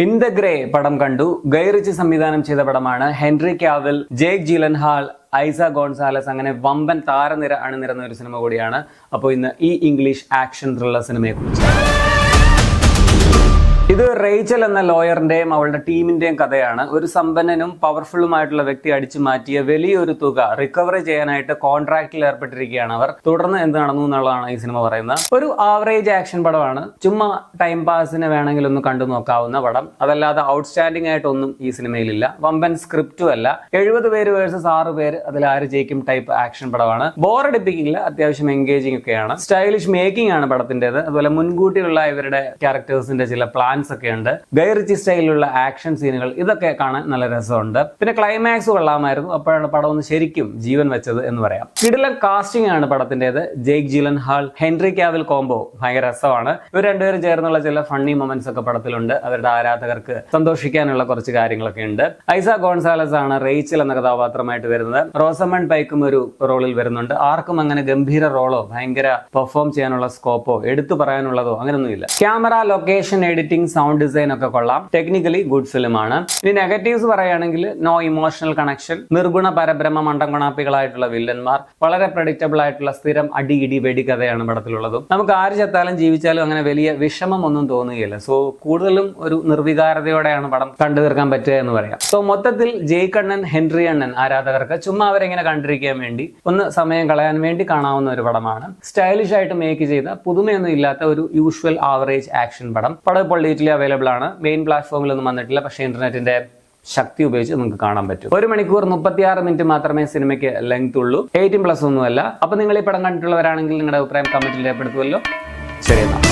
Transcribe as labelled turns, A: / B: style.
A: In the grey പടം കണ്ടു. ഗൈ Ritchie സംവിധാനം ചെയ്ത പടമാണ്. ഹെൻറി കാവിൽ, ജേക്ക് ജിലൻഹാൾ, ഐസ ഗോൺസാലസ് അങ്ങനെ വമ്പൻ താരനിര അണിനിരന്ന ഒരു സിനിമ കൂടിയാണ്. അപ്പോൾ ഇന്ന് ഈ ഇംഗ്ലീഷ് ആക്ഷൻ ത്രില്ലർ സിനിമയെ കുറിച്ച്. ഇത് റേച്ചൽ എന്ന ലോയറിന്റെയും അവളുടെ ടീമിന്റെയും കഥയാണ്. ഒരു സമ്പന്നനും പവർഫുള്ളുമായിട്ടുള്ള വ്യക്തി അടിച്ചു മാറ്റിയ വലിയൊരു തുക റിക്കവറി ചെയ്യാനായിട്ട് കോൺട്രാക്റ്റിൽ ഏർപ്പെട്ടിരിക്കുകയാണ് അവർ. തുടർന്ന് എന്ത് നടന്നു എന്നുള്ളതാണ് ഈ സിനിമ പറയുന്നത്. ഒരു ആവറേജ് ആക്ഷൻ പടമാണ്. ചുമ്മാ ടൈം പാസിന് വേണമെങ്കിൽ ഒന്ന് കണ്ടു നോക്കാവുന്ന പടം. അതല്ലാതെ ഔട്ട്സ്റ്റാൻഡിംഗ് ആയിട്ടൊന്നും ഈ സിനിമയിലില്ല. വമ്പൻ സ്ക്രിപ്റ്റും അല്ല. 70 പേര് വേഴ്സസ് 6 പേര്, അതിൽ ആര് ജയിക്കും ടൈപ്പ് ആക്ഷൻ പടമാണ്. ബോറടിപ്പിക്കില്ല, അത്യാവശ്യം എൻഗേജിംഗ് ഒക്കെയാണ്. സ്റ്റൈലിഷ് മേക്കിംഗ് ആണ് പടത്തിന്റേത്. അതുപോലെ മുൻകൂട്ടിയുള്ള ഇവരുടെ ക്യാരക്ടേഴ്സിന്റെ ചില പ്ലാൻസ് ഒക്കെ ഉണ്ട്. ഗൈ റിച്ചി സ്റ്റൈലിലുള്ള ആക്ഷൻ സീനുകൾ, ഇതൊക്കെ കാണാൻ നല്ല രസമുണ്ട്. പിന്നെ ക്ലൈമാക്സ് കൊള്ളാമായിരുന്നു. അപ്പോഴാണ് പടം ഒന്ന് ശരിക്കും ജീവൻ വെച്ചത് എന്ന് പറയാം. കിടിലൻ കാസ്റ്റിംഗ് ആണ് പടത്തിന്റേത്. ജേക്ക് ജിലൻഹാൾ, ഹെൻറി കാവിൽ കോംബോ ഭയങ്കര രസമാണ്. ഇവർ രണ്ടുപേരും ചേർന്നുള്ള ചില ഫണ്ണി മൊമെന്റ്സ് ഒക്കെ പടത്തിലുണ്ട്. അവരുടെ ആരാധകർക്ക് സന്തോഷിക്കാനുള്ള കുറച്ച് കാര്യങ്ങളൊക്കെ ഉണ്ട്. ഐസ ഗോൺസാലസ് ആണ് റേച്ചൽ എന്ന കഥാപാത്രമായിട്ട് വരുന്നത്. റോസമണ്ട് പൈക്കും ഒരു റോളിൽ വരുന്നുണ്ട്. ആർക്കും അങ്ങനെ ഗംഭീര റോളോ ഭയങ്കര പെർഫോം ചെയ്യാനുള്ള സ്കോപ്പോ എടുത്തു പറയാനുള്ളതോ അങ്ങനെയൊന്നുമില്ല. Camera, location, editing, sound design ഒക്കെ കൊള്ളാം. ടെക്നിക്കലി ഗുഡ് ഫിലിമാണ്. ഇനി നെഗറ്റീവ്സ് പറയുകയാണെങ്കിൽ നോ ഇമോഷണൽ കണക്ഷൻ, നിർഗുണ പരബ്രഹ്മ മണ്ടംകൊണാപ്പികളായിട്ടുള്ള വില്ലന്മാർ, വളരെ പ്രഡിക്റ്റബിൾ ആയിട്ടുള്ള സ്ഥിരം അടി വെടിക്കഥയാണ് പടത്തിലുള്ളതും. നമുക്ക് ആര് ചത്താലും ജീവിച്ചാലും അങ്ങനെ വലിയ വിഷമം ഒന്നും തോന്നുകയില്ല. സോ കൂടുതലും ഒരു നിർവികാരതയോടെയാണ് പടം കണ്ടു തീർക്കാൻ പറ്റുക എന്ന് പറയാം. സോ മൊത്തത്തിൽ ജേക്ക് അണ്ണൻ, ഹെൻറി അണ്ണൻ ആരാധകർക്ക് ചുമ്മാ അവരെങ്ങനെ കണ്ടിരിക്കാൻ വേണ്ടി ഒന്ന് സമയം കളയാൻ വേണ്ടി കാണാവുന്ന ഒരു പടമാണ്. സ്റ്റൈലിഷ് ആയിട്ട് മേക്ക് ചെയ്ത പുതുമയൊന്നും ഇല്ലാത്ത ഒരു യൂഷ്വൽ ആവറേജ് ആക്ഷൻ പടം. പടം ഇപ്പോൾ അവൈലബിൾ ആണ്. മെയിൻ പ്ലാറ്റ്ഫോമിലൊന്നും വന്നിട്ടില്ല, പക്ഷേ ഇന്റർനെറ്റിന്റെ ശക്തി ഉപയോഗിച്ച് നിങ്ങൾക്ക് കാണാൻ പറ്റും. 1 മണിക്കൂർ 36 മിനിറ്റ് മാത്രമേ സിനിമയ്ക്ക് ലെങ്ത് ഉള്ളൂ. 18+ ഒന്നുമല്ല. അപ്പൊ നിങ്ങൾ ഈ പടം കണ്ടിട്ടുള്ളവരാണെങ്കിൽ നിങ്ങളുടെ അഭിപ്രായം കമന്റിൽ രേഖപ്പെടുത്തുമല്ലോ. ശരി എന്നാ.